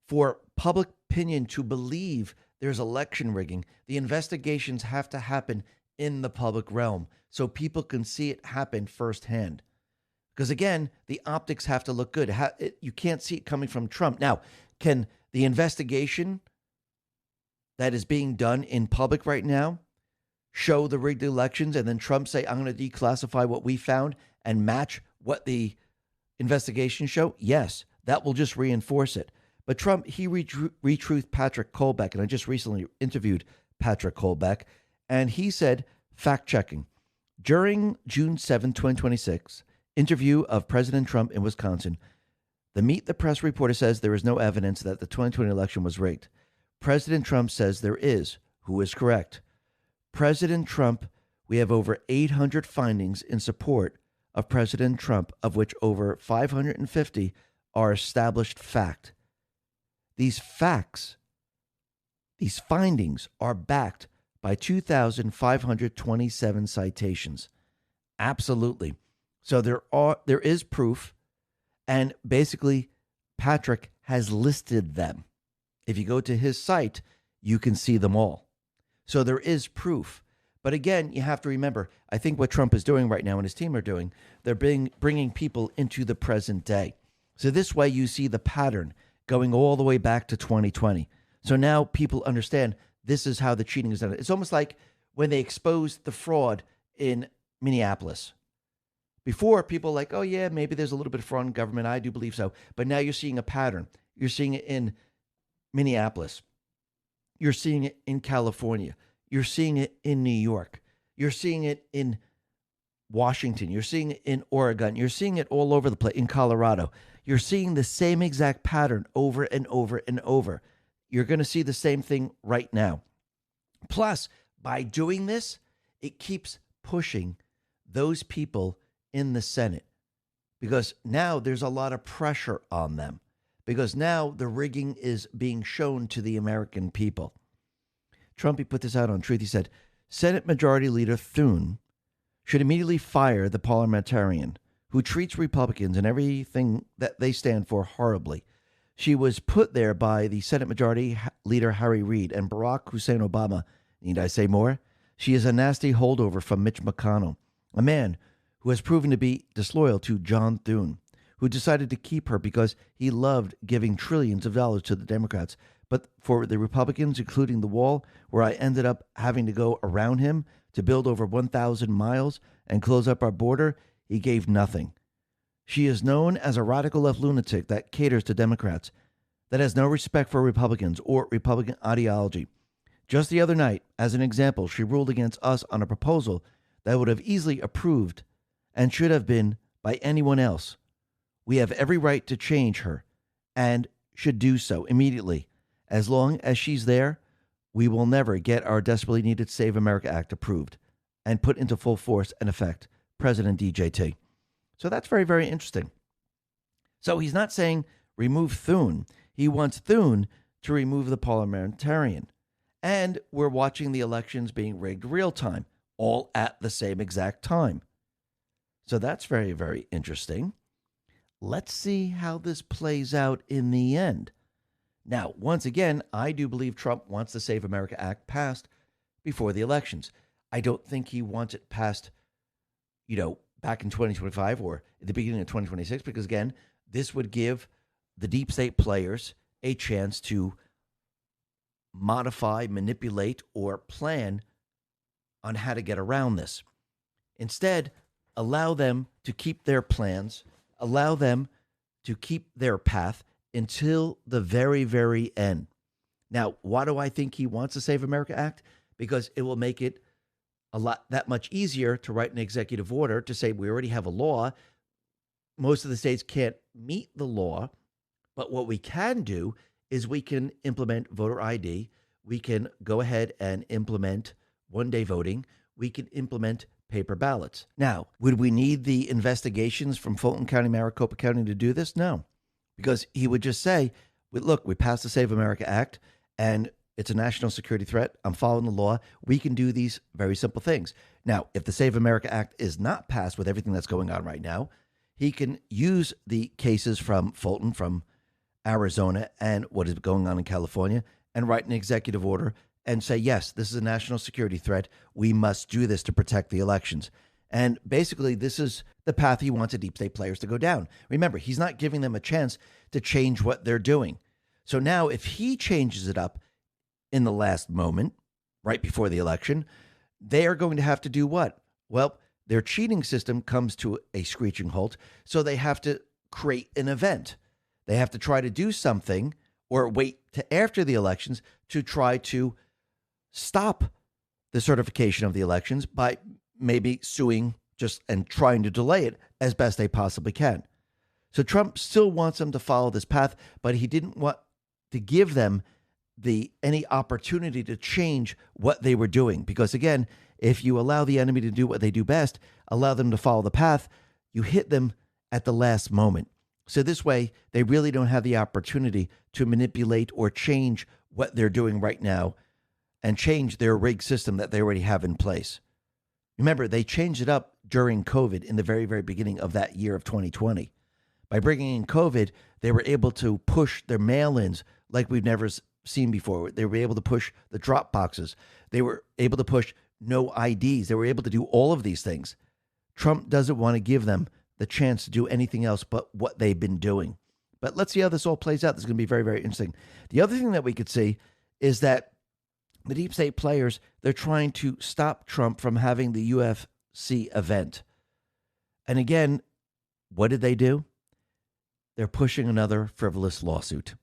for public opinion to believe there's election rigging, the investigations have to happen in the public realm so people can see it happen firsthand. Because again, the optics have to look good. You can't see it coming from Trump. Now, can the investigation that is being done in public right now show the rigged elections and then Trump say, I'm going to declassify what we found and match what the investigation show? Yes, that will just reinforce it. But Trump, he retruthed Patrick Colbeck, and I just recently interviewed Patrick Colbeck, and he said, fact-checking, during June 7, 2026, interview of President Trump in Wisconsin, the Meet the Press reporter says there is no evidence that the 2020 election was rigged. President Trump says there is. Who is correct? President Trump, we have over 800 findings in support of President Trump, of which over 550 are established fact. These facts, these findings are backed by 2,527 citations. Absolutely. So there is proof, and basically Patrick has listed them. If you go to his site, you can see them all. So there is proof. But again, you have to remember, I think what Trump is doing right now and his team are doing, they're bringing people into the present day. So this way you see the pattern going all the way back to 2020. So now people understand this is how the cheating is done. It's almost like when they exposed the fraud in Minneapolis. Before, people were like, oh yeah, maybe there's a little bit of fraud in government. I do believe so. But now you're seeing a pattern. You're seeing it in Minneapolis. You're seeing it in California. You're seeing it in New York. You're seeing it in Washington. You're seeing it in Oregon. You're seeing it all over the place, in Colorado. You're seeing the same exact pattern over and over and over. You're going to see the same thing right now. Plus, by doing this, it keeps pushing those people in the Senate because now there's a lot of pressure on them because now the rigging is being shown to the American people. Trump, he put this out on Truth. He said, Senate Majority Leader Thune should immediately fire the parliamentarian who treats Republicans and everything that they stand for horribly. She was put there by the Senate Majority Leader Harry Reid and Barack Hussein Obama. Need I say more? She is a nasty holdover from Mitch McConnell, a man who has proven to be disloyal to John Thune, who decided to keep her because he loved giving trillions of dollars to the Democrats. But for the Republicans, including the wall, where I ended up having to go around him to build over 1,000 miles and close up our border, he gave nothing. She is known as a radical left lunatic that caters to Democrats, that has no respect for Republicans or Republican ideology. Just the other night, as an example, she ruled against us on a proposal that would have easily approved and should have been by anyone else. We have every right to change her and should do so immediately. As long as she's there, we will never get our desperately needed Save America Act approved and put into full force and effect. President DJT. So that's very, very interesting. So he's not saying remove Thune. He wants Thune to remove the parliamentarian. And we're watching the elections being rigged real time, all at the same exact time. So that's very, very interesting. Let's see how this plays out in the end. Now, once again, I do believe Trump wants the Save America Act passed before the elections. I don't think he wants it passed, back in 2025 or at the beginning of 2026, because again, this would give the deep state players a chance to modify, manipulate, or plan on how to get around this. Instead, allow them to keep their plans, allow them to keep their path until the very, very end. Now, why do I think he wants the Save America Act? Because it will make it that much easier to write an executive order to say we already have a law. Most of the states can't meet the law, but what we can do is we can implement voter ID. We can go ahead and implement one-day voting. We can implement paper ballots. Now, would we need the investigations from Fulton County, Maricopa County to do this? No, because he would just say, look, we passed the Save America Act and it's a national security threat. I'm following the law. We can do these very simple things. Now, if the Save America Act is not passed with everything that's going on right now, he can use the cases from Fulton, from Arizona, and what is going on in California, and write an executive order and say, yes, this is a national security threat. We must do this to protect the elections. And basically, this is the path he wants the deep state players to go down. Remember, he's not giving them a chance to change what they're doing. So now if he changes it up in the last moment, right before the election, they are going to have to do what? Well, their cheating system comes to a screeching halt, so they have to create an event. They have to try to do something or wait to after the elections to try to stop the certification of the elections by maybe suing and trying to delay it as best they possibly can. So Trump still wants them to follow this path, but he didn't want to give them any opportunity to change what they were doing. Because again, if you allow the enemy to do what they do best, allow them to follow the path, you hit them at the last moment. So this way, they really don't have the opportunity to manipulate or change what they're doing right now and change their rigged system that they already have in place. Remember, they changed it up during COVID in the very, very beginning of that year of 2020. By bringing in COVID, they were able to push their mail-ins like we've never seen before. They were able to push the drop boxes. They were able to push no IDs. They were able to do all of these things. Trump doesn't want to give them the chance to do anything else but what they've been doing. But let's see how this all plays out. This is going to be very, very interesting. The other thing that we could see is that the deep state players, they're trying to stop Trump from having the UFC event. And again, what did they do? They're pushing another frivolous lawsuit.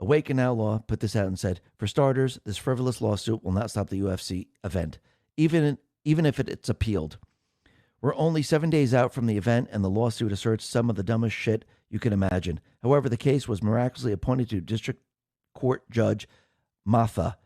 Awaken Now Law put this out and said, for starters, this frivolous lawsuit will not stop the UFC event, even if it's appealed. We're only 7 days out from the event, and the lawsuit asserts some of the dumbest shit you can imagine. However, the case was miraculously appointed to District Court Judge Matha,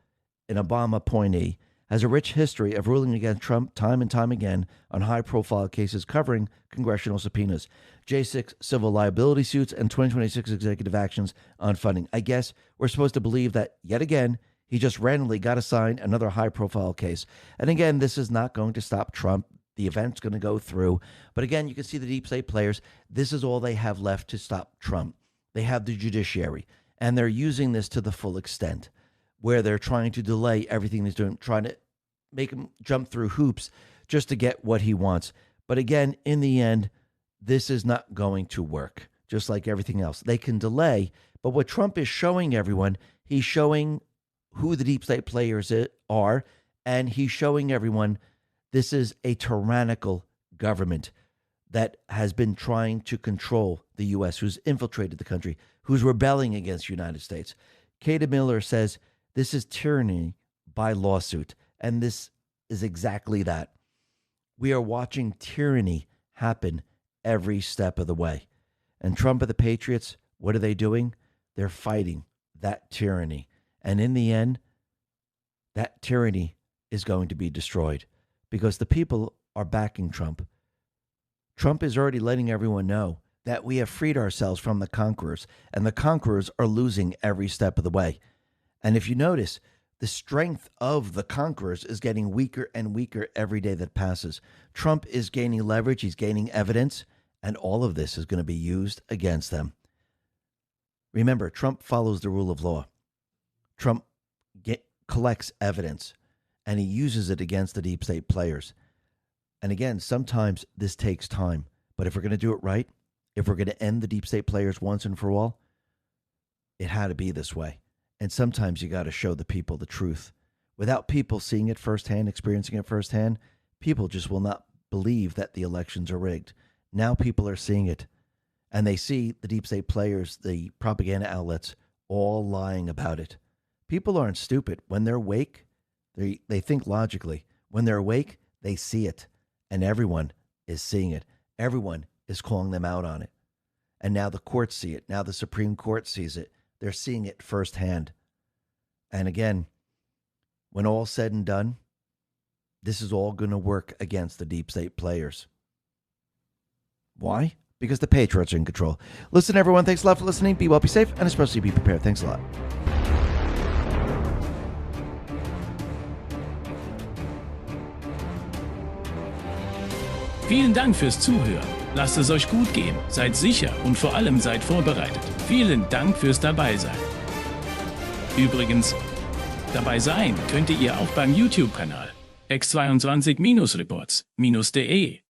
an Obama appointee, has a rich history of ruling against Trump time and time again on high-profile cases covering congressional subpoenas, J6 civil liability suits, and 2026 executive actions on funding. I guess we're supposed to believe that, yet again, He just randomly got assigned another high-profile case. And again, this is not going to stop Trump. The event's going to go through. But again, you can see the deep state players. This is all they have left to stop Trump. They have the judiciary, and they're using this to the full extent, where they're trying to delay everything he's doing, trying to make him jump through hoops just to get what he wants. But again, in the end, this is not going to work, just like everything else. They can delay, but what Trump is showing everyone, he's showing who the deep state players are, and he's showing everyone this is a tyrannical government that has been trying to control the U.S., who's infiltrated the country, who's rebelling against the United States. Kata Miller says this is tyranny by lawsuit, and this is exactly that. We are watching tyranny happen every step of the way. And Trump and the Patriots, what are they doing? They're fighting that tyranny. And in the end, that tyranny is going to be destroyed because the people are backing Trump. Trump is already letting everyone know that we have freed ourselves from the conquerors, and the conquerors are losing every step of the way. And if you notice, the strength of the conquerors is getting weaker and weaker every day that passes. Trump is gaining leverage, he's gaining evidence, and all of this is going to be used against them. Remember, Trump follows the rule of law. Trump collects evidence, and he uses it against the deep state players. And again, sometimes this takes time. But if we're going to do it right, if we're going to end the deep state players once and for all, it had to be this way. And sometimes you got to show the people the truth. Without people seeing it firsthand, experiencing it firsthand, people just will not believe that the elections are rigged. Now people are seeing it. And they see the deep state players, the propaganda outlets, all lying about it. People aren't stupid. When they're awake, they think logically. When they're awake, they see it. And everyone is seeing it. Everyone is calling them out on it. And now the courts see it. Now the Supreme Court sees it. They're seeing it firsthand. And again, when all's said and done, this is all going to work against the deep state players. Why? Because the Patriots are in control. Listen, everyone. Thanks a lot for listening. Be well, be safe, and especially be prepared. Thanks a lot. Vielen Dank fürs Zuhören. Lasst es euch gut gehen, seid sicher und vor allem seid vorbereitet. Vielen Dank fürs Dabeisein. Übrigens, dabei sein könnt ihr auch beim YouTube-Kanal X22-Reports-de.